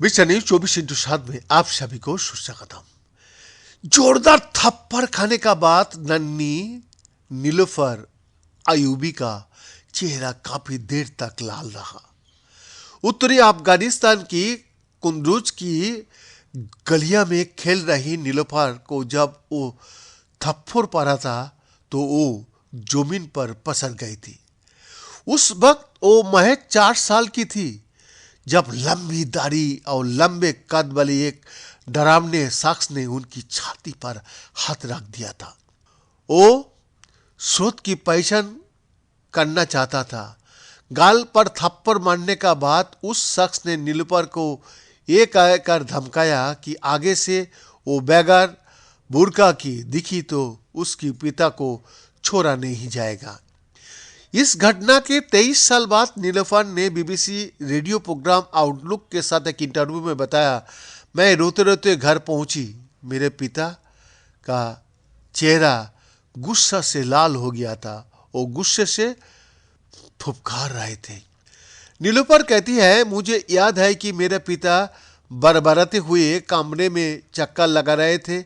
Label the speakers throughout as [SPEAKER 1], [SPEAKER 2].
[SPEAKER 1] Mister news 24x7 में आप सभी को सुस्वागतम। जोरदार थप्पड़ खाने का बाद नन्ही नीलोफर अयूबी का चेहरा काफी देर तक लाल रहा। उत्तरी अफगानिस्तान की कुंदरुज की गलिया में खेल रही नीलोफर को जब वो थप्पड़ पड़ा था तो वो जमीन पर पसर गई थी। उस वक्त वो महज 4 साल की थी जब लंबी दाढ़ी और लंबे कद वाली एक डरावने शख्स ने उनकी छाती पर हाथ रख दिया था। वो स्रोत की पहचान करना चाहता था। गाल पर थप्पड़ मारने का बाद उस शख्स ने नीलोफर को ये कहकर धमकाया कि आगे से वो बगैर बुर्का की दिखी तो उसके पिता को छोड़ा नहीं जाएगा। इस घटना के 23 साल बाद नीलोफर ने बीबीसी रेडियो प्रोग्राम आउटलुक के साथ एक इंटरव्यू में बताया, मैं रोते रोते घर पहुंची। मेरे पिता का चेहरा गुस्सा से लाल हो गया था। वो गुस्से से फुफकार रहे थे। नीलोफर कहती है, मुझे याद है कि मेरे पिता बरबराते हुए कमरे में चक्कर लगा रहे थे।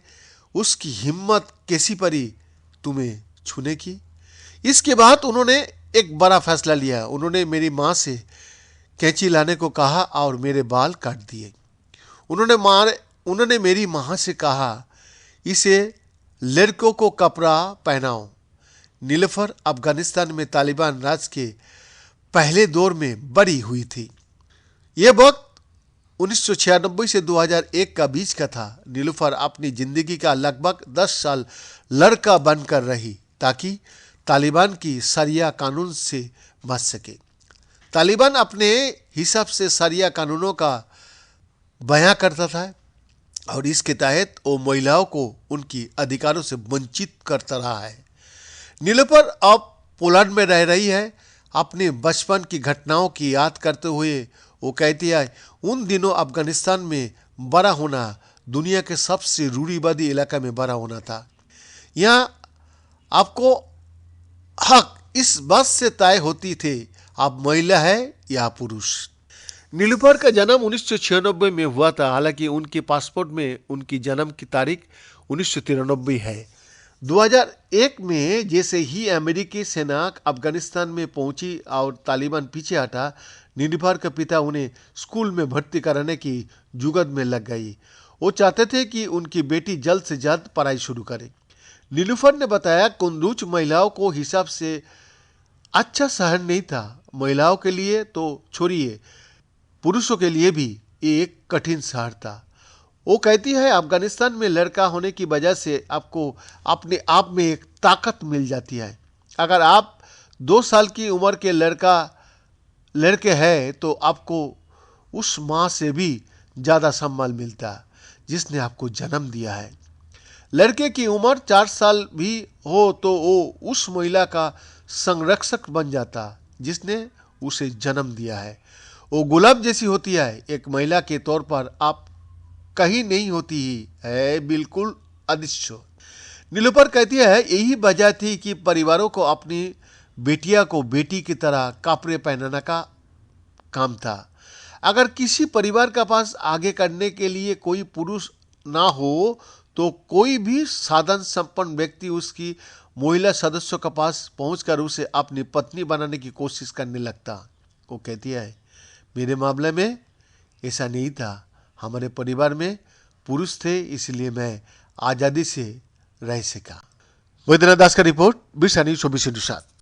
[SPEAKER 1] उसकी हिम्मत कैसी पड़ी तुम्हें छूने की। इसके बाद उन्होंने एक बड़ा फैसला लिया। उन्होंने मेरी माँ से कैंची लाने को कहा और मेरे बाल काट दिए। उन्होंने मेरी माँ से कहा, इसे लड़कों को कपड़ा पहनाओ। नीलोफर अफगानिस्तान में तालिबान राज के पहले दौर में बड़ी हुई थी। यह वक्त 1996 से 2001 का बीच का था। नीलोफर अपनी जिंदगी का लगभग 10 साल लड़का बनकर रही ताकि तालिबान की शरिया कानून से बच सके। तालिबान अपने हिसाब से शरिया कानूनों का बयां करता था और इसके तहत वो महिलाओं को उनकी अधिकारों से वंचित करता रहा है। नीलोफर अब पोलैंड में रह रही है। अपने बचपन की घटनाओं की याद करते हुए वो कहती है, उन दिनों अफगानिस्तान में बड़ा होना दुनिया के सबसे रूढ़िवादी इलाका में बड़ा होना था। यहाँ आपको हक इस बात से तय होती थे आप महिला है या पुरुष। नीलोफर का जन्म 1996 में हुआ था। हालांकि उनके पासपोर्ट में उनकी जन्म की तारीख 1993 है। 2001 में जैसे ही अमेरिकी सेना अफगानिस्तान में पहुंची और तालिबान पीछे हटा, नीलोफर के पिता उन्हें स्कूल में भर्ती कराने की जुगत में लग गई। वो चाहते थे कि उनकी बेटी जल्द से जल्द पढ़ाई शुरू करे। नीलोफर ने बताया, कुंदरुज महिलाओं को हिसाब से अच्छा शहर नहीं था। महिलाओं के लिए तो छोड़िए, पुरुषों के लिए भी एक कठिन शहर था। वो कहती है, अफगानिस्तान में लड़का होने की वजह से आपको अपने आप में एक ताकत मिल जाती है। अगर आप 2 साल की उम्र के लड़के हैं तो आपको उस माँ से भी ज़्यादा सम्मान मिलता है जिसने आपको जन्म दिया है। लड़के की उम्र 4 साल भी हो तो वो उस महिला का संरक्षक बन जाता जिसने उसे जन्म दिया है। वो गुलाब जैसी होती है। एक महिला के तौर पर आप कहीं नहीं होती ही है, बिल्कुल अदृश्य। नीलोफर कहती है, यही वजह थी कि परिवारों को अपनी बेटिया को बेटी की तरह कपड़े पहनाने का काम था। अगर किसी परिवार का पास आगे करने के लिए कोई पुरुष ना हो तो कोई भी साधन संपन्न व्यक्ति उसकी महिला सदस्यों के पास पहुंचकर उसे अपनी पत्नी बनाने की कोशिश करने लगता। वो कहती है, मेरे मामले में ऐसा नहीं था। हमारे परिवार में पुरुष थे, इसलिए मैं आज़ादी से रह सका। वैद्यनाथ दास का रिपोर्ट, 20 न्यूज 24/7।